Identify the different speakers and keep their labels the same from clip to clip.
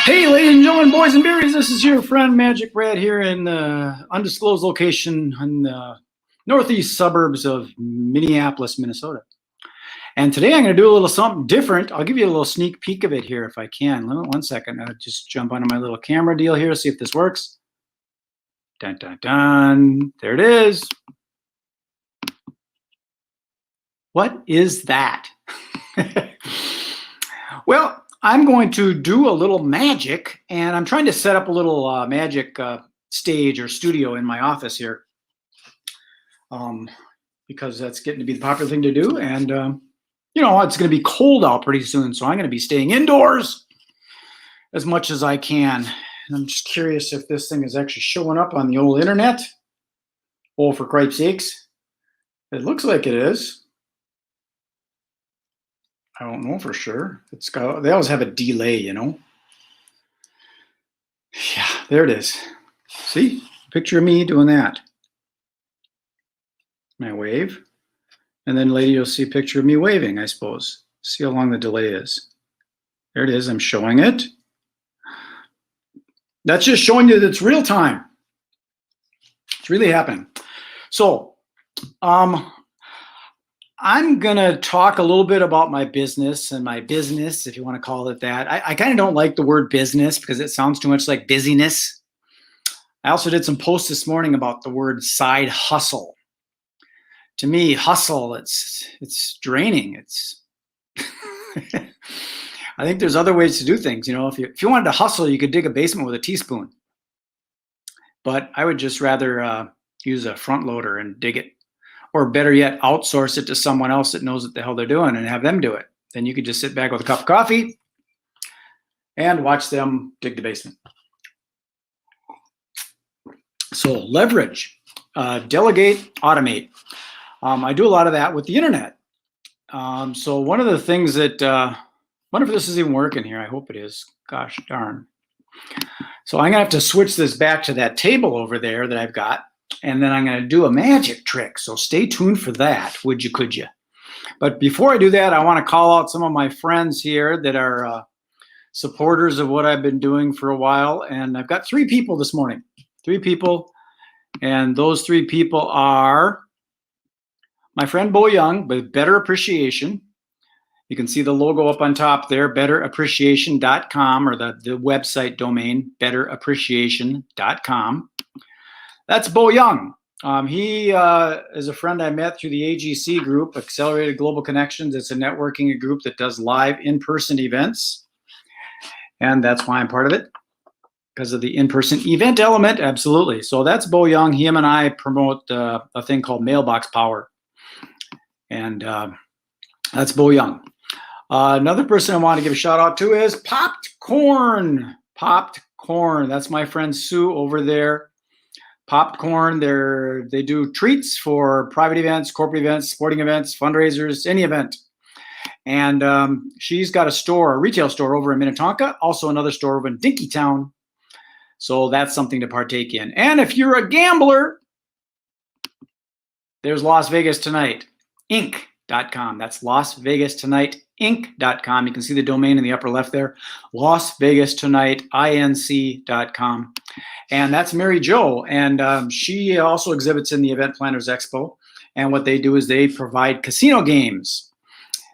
Speaker 1: Hey, ladies and gentlemen, boys and berries, this is your friend MagicBrad here in the undisclosed location in the northeast suburbs of Minneapolis, Minnesota. And today I'm going to do a little something different. I'll give you a little sneak peek of it here if I can. One second. I'll just jump onto my little camera deal here, see if this works. Dun, dun, dun. There it is. What is that? Well, I'm going to do a little magic, and I'm trying to set up a little magic stage or studio in my office here because that's getting to be the popular thing to do. And, you know, it's going to be cold out pretty soon, so I'm going to be staying indoors as much as I can. And I'm just curious if this thing is actually showing up on the old internet. Oh, for cripe's sakes. It looks like it is. I don't know for sure. They always have a delay, you know. Yeah, there it is. See? Picture of me doing that. My wave. And then later you'll see a picture of me waving, I suppose. See how long the delay is. There it is. I'm showing it. That's just showing you that it's real time. It's really happening. So, I'm going to talk a little bit about my business, if you want to call it that. I kind of don't like the word business because it sounds too much like busyness. I also did some posts this morning about the word side hustle. To me, hustle, it's draining. It's I think there's other ways to do things. You know, if you wanted to hustle, you could dig a basement with a teaspoon. But I would just rather use a front loader and dig it. Or better yet, outsource it to someone else that knows what the hell they're doing and have them do it. Then you could just sit back with a cup of coffee and watch them dig the basement. So leverage, delegate, automate. I do a lot of that with the internet. So one of the things that, I wonder if this is even working here. I hope it is. Gosh darn. So I'm going to have to switch this back to that table over there that I've got. And then I'm going to do a magic trick. So stay tuned for that, would you, could you? But before I do that, I want to call out some of my friends here that are supporters of what I've been doing for a while. And I've got 3 people this morning. 3 people. And those 3 people are my friend Bo Young with Better Appreciation. You can see the logo up on top there, betterappreciation.com, or the website domain, betterappreciation.com. That's Bo Young. He is a friend I met through the AGC group, Accelerated Global Connections. It's a networking group that does live in-person events. And that's why I'm part of it, because of the in-person event element. Absolutely. So that's Bo Young. Him and I promote a thing called Mailbox Power. And that's Bo Young. Another person I want to give a shout out to is Popped Corn. Popped Corn. That's my friend Sue over there. Popped Corn, they do treats for private events, corporate events, sporting events, fundraisers, any event. And she's got a retail store over in Minnetonka, also another store over in Dinkytown. So that's something to partake in. And if you're a gambler, there's Las Vegas Tonight, Inc.com. That's Las Vegas Tonight, Inc.com. You can see the domain in the upper left there, Las Vegas Tonight, Inc.com. And that's Mary Jo, and she also exhibits in the Event Planners Expo. And what they do is they provide casino games,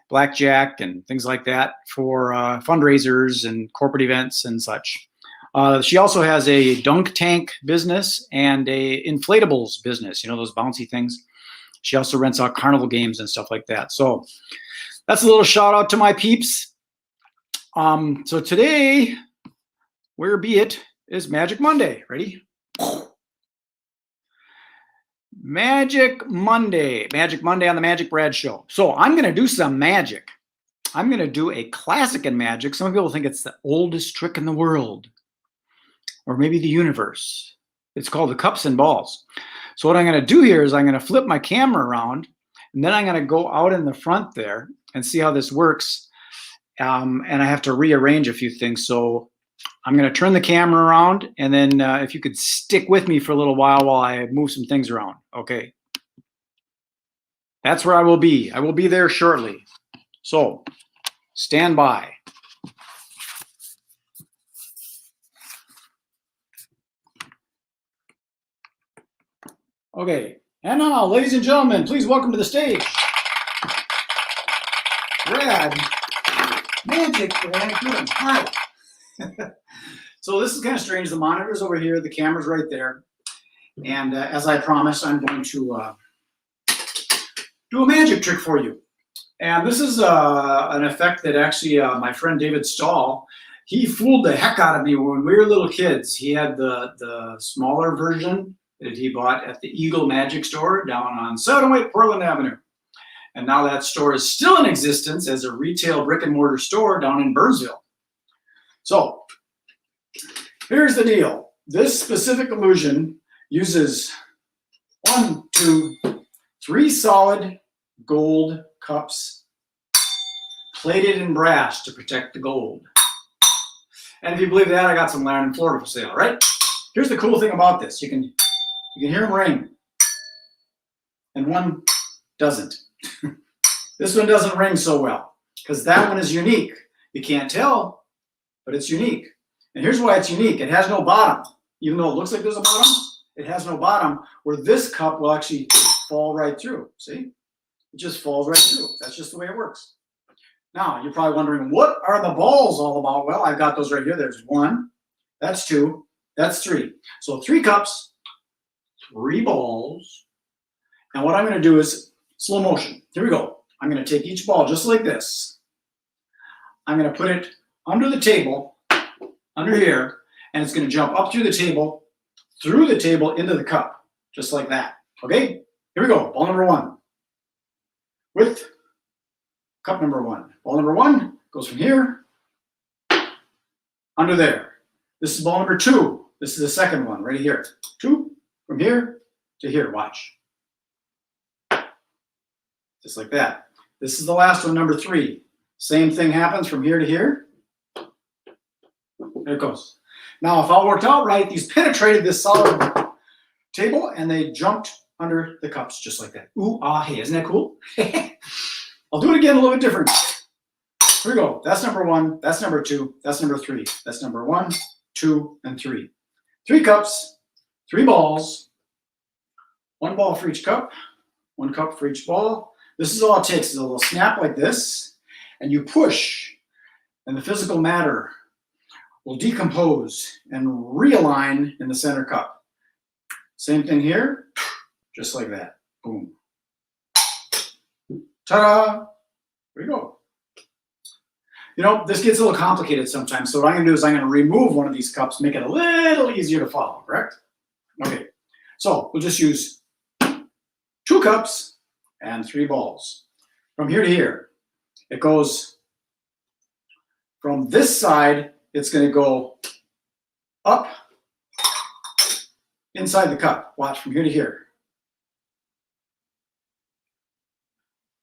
Speaker 1: blackjack and things like that for fundraisers and corporate events and such. She also has a dunk tank business and a inflatables business, you know, those bouncy things. She also rents out carnival games and stuff like that. So that's a little shout out to my peeps. So today, where be it, is Magic Monday. Ready? Magic Monday. Magic Monday on the MagicBrad Show. So I'm going to do some magic. I'm going to do a classic in magic. Some people think it's the oldest trick in the world, or maybe the universe. It's called the cups and balls. So what I'm going to do here is I'm going to flip my camera around, and then I'm going to go out in the front there and see how this works. And I have to rearrange a few things. So I'm going to turn the camera around, and then if you could stick with me for a little while I move some things around. Okay. That's where I will be. I will be there shortly. So stand by. Okay, and now, ladies and gentlemen, please welcome to the stage, Brad, MagicBrad. Hi. So this is kind of strange. The monitor's over here, the camera's right there. And as I promised, I'm going to do a magic trick for you. And this is an effect that actually my friend David Stahl, he fooled the heck out of me when we were little kids. He had the smaller version that he bought at the Eagle Magic Store down on 708 Portland Avenue. And now that store is still in existence as a retail brick and mortar store down in Burnsville. So here's the deal. This specific illusion uses 1, 2, 3 solid gold cups plated in brass to protect the gold. And if you believe that, I got some land in Florida for sale, right? Here's the cool thing about this. You can hear them ring, and one doesn't. This one doesn't ring so well because that one is unique. You can't tell, but it's unique. And here's why it's unique. It has no bottom. Even though it looks like there's a bottom, it has no bottom where this cup will actually fall right through. See? It just falls right through. That's just the way it works. Now, you're probably wondering, what are the balls all about? Well, I've got those right here. There's 1, that's 2, that's 3. So 3 cups, 3 balls. And what I'm going to do is slow motion. Here we go. I'm going to take each ball just like this. I'm going to put it under the table, under here, and it's going to jump up through the table, into the cup, just like that. Okay? Here we go. Ball number 1 with cup number 1. Ball number 1 goes from here under there. This is ball number 2. This is the second one right here. 2 from here to here. Watch. Just like that. This is the last one, number 3. Same thing happens from here to here. There it goes. Now, if all worked out right, these penetrated this solid table and they jumped under the cups just like that. Ooh, ah, hey, isn't that cool? I'll do it again a little bit different. Here we go. That's number 1. That's number 2. That's number 3. That's number 1, 2, and 3. 3 cups, 3 balls, 1 ball for each cup, 1 cup for each ball. This is all it takes is a little snap like this, and you push, and the physical matter will decompose and realign in the center cup. Same thing here, just like that. Boom. Ta-da! There we go. You know, this gets a little complicated sometimes, so what I'm going to do is I'm going to remove one of these cups, make it a little easier to follow, correct? Okay, so we'll just use 2 cups and 3 balls. From here to here, it goes from this side, it's going to go up inside the cup. Watch, from here to here.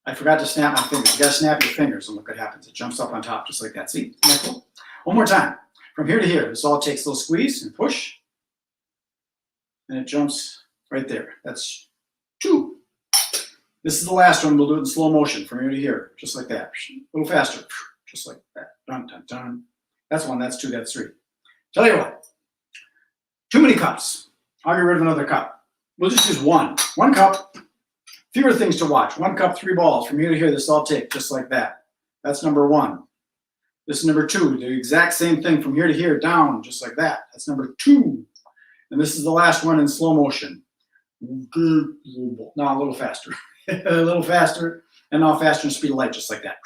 Speaker 1: I forgot to snap my fingers. You got to snap your fingers and look what happens. It jumps up on top just like that. See? Isn't that cool? One more time. From here to here, this all takes a little squeeze and push, and it jumps right there. That's 2. This is the last one. We'll do it in slow motion from here to here, just like that. A little faster, just like that. Dun, dun, dun. That's 1, that's 2, that's 3. Tell you what, too many cups. I'll get rid of another cup. We'll just use 1. 1 cup, fewer things to watch. 1 cup, 3 balls. From here to here, this all take just like that. That's number 1. This is number 2. The exact same thing from here to here, down, just like that. That's number 2. And this is the last one in slow motion. Now a little faster. A little faster, and now faster and speed of light, just like that.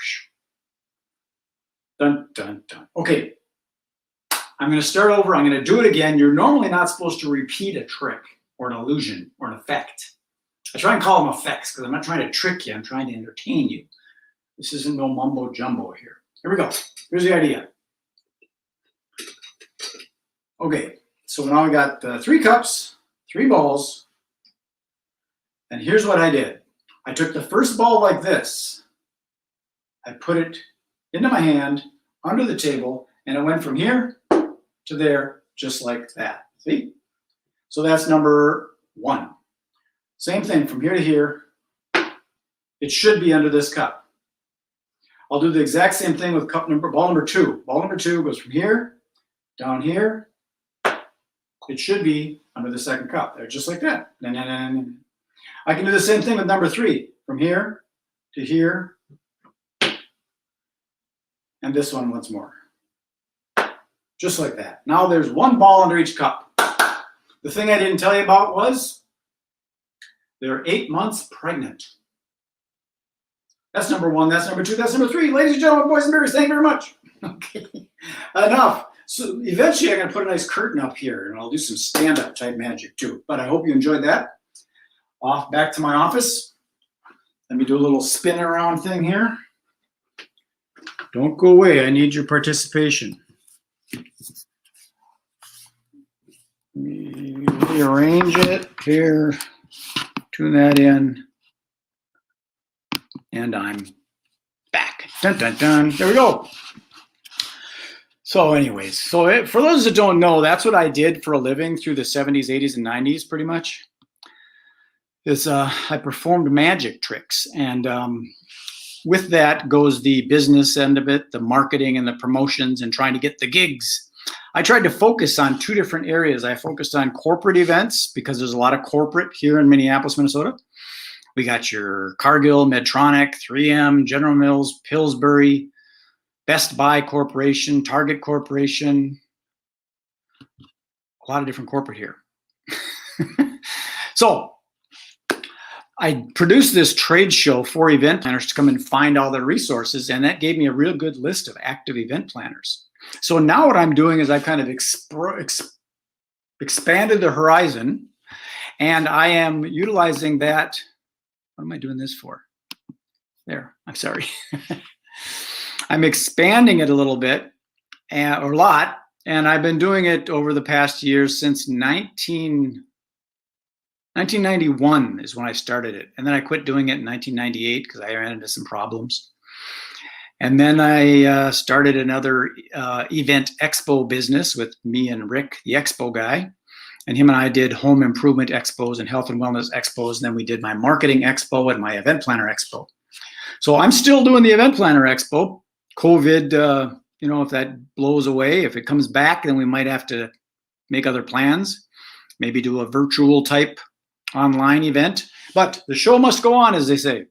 Speaker 1: Dun, dun, dun. Okay, I'm going to start over. I'm going to do it again. You're normally not supposed to repeat a trick or an illusion or an effect. I try and call them effects because I'm not trying to trick you. I'm trying to entertain you. This isn't no mumbo jumbo here. Here we go. Here's the idea. Okay, so now I got 3 cups, 3 balls, and here's what I did. I took the first ball like this. I put it into my hand, under the table, and it went from here to there, just like that. See? So that's number 1. Same thing from here to here. It should be under this cup. I'll do the exact same thing with ball number 2. Ball number 2 goes from here, down here. It should be under the second cup. They're just like that. I can do the same thing with number 3, from here to here, and this one once more. Just like that. Now there's 1 ball under each cup. The thing I didn't tell you about was they're 8 months pregnant. That's number 1, that's number 2, that's number 3. Ladies and gentlemen, boys and girls, thank you very much. Okay, enough. So eventually I'm going to put a nice curtain up here, and I'll do some stand-up type magic too. But I hope you enjoyed that. Off back to my office. Let me do a little spin around thing here. Don't go away. I need your participation. Let me rearrange it here. Tune that in. And I'm back. Dun, dun, dun. There we go. So anyways, for those that don't know, that's what I did for a living through the 70s, 80s, and 90s pretty much. I performed magic tricks. And with that goes the business end of it, the marketing and the promotions and trying to get the gigs. I tried to focus on 2 different areas. I focused on corporate events because there's a lot of corporate here in Minneapolis, Minnesota. We got your Cargill, Medtronic, 3M, General Mills, Pillsbury, Best Buy Corporation, Target Corporation, a lot of different corporate here. So I produced this trade show for event planners to come and find all their resources, and that gave me a real good list of active event planners. So now what I'm doing is I kind of expanded the horizon, and I am utilizing that. What am I doing this for? There, I'm sorry. I'm expanding it a little bit, or a lot, and I've been doing it over the past years since 1991 is when I started it. And then I quit doing it in 1998 because I ran into some problems. And then I started another event expo business with me and Rick, the expo guy. And him and I did home improvement expos and health and wellness expos. And then we did my marketing expo and my event planner expo. So I'm still doing the event planner expo. COVID, if that blows away, if it comes back, then we might have to make other plans, maybe do a virtual type online event. But the show must go on, as they say.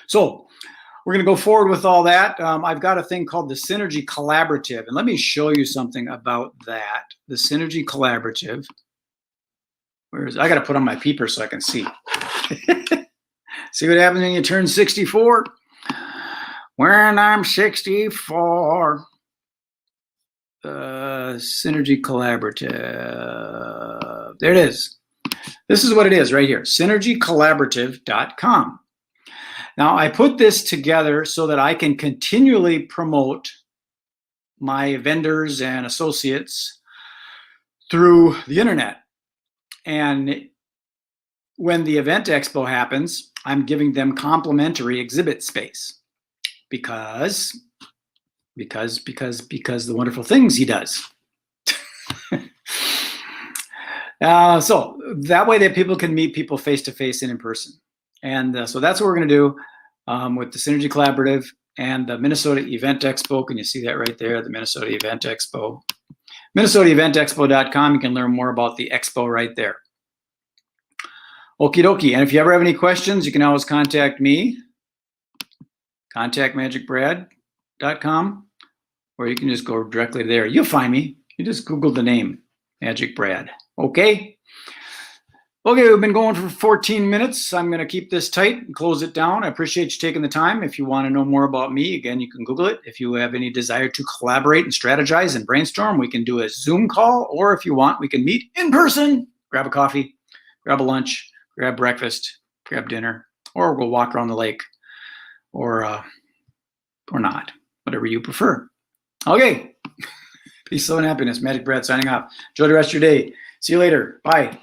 Speaker 1: So we're going to go forward with all that. I've got a thing called the Synergy Collaborative. And let me show you something about that. The Synergy Collaborative. I got to put on my peeper so I can see. See what happens when you turn 64? When I'm 64. Synergy Collaborative. There it is. This is what it is right here. Synergycollaborative.com. Now, I put this together so that I can continually promote my vendors and associates through the internet. And when the event expo happens, I'm giving them complimentary exhibit space because the wonderful things he does. So that way that people can meet people face to face and in person. And so that's what we're going to do with the Synergy Collaborative and the Minnesota Event Expo. Can you see that right there? The Minnesota Event Expo. MinnesotaEventExpo.com. You can learn more about the expo right there. Okie dokie. And if you ever have any questions, you can always contact me. Contact MagicBrad.com. Or you can just go directly there. You'll find me. You just Google the name, MagicBrad. Okay? Okay, we've been going for 14 minutes. I'm going to keep this tight and close it down. I appreciate you taking the time. If you want to know more about me, again, you can Google it. If you have any desire to collaborate and strategize and brainstorm, we can do a Zoom call. Or if you want, we can meet in person. Grab a coffee, grab a lunch, grab breakfast, grab dinner, or we'll walk around the lake, or not, whatever you prefer. Okay. Peace, love, and happiness. MagicBrad signing off. Enjoy the rest of your day. See you later. Bye.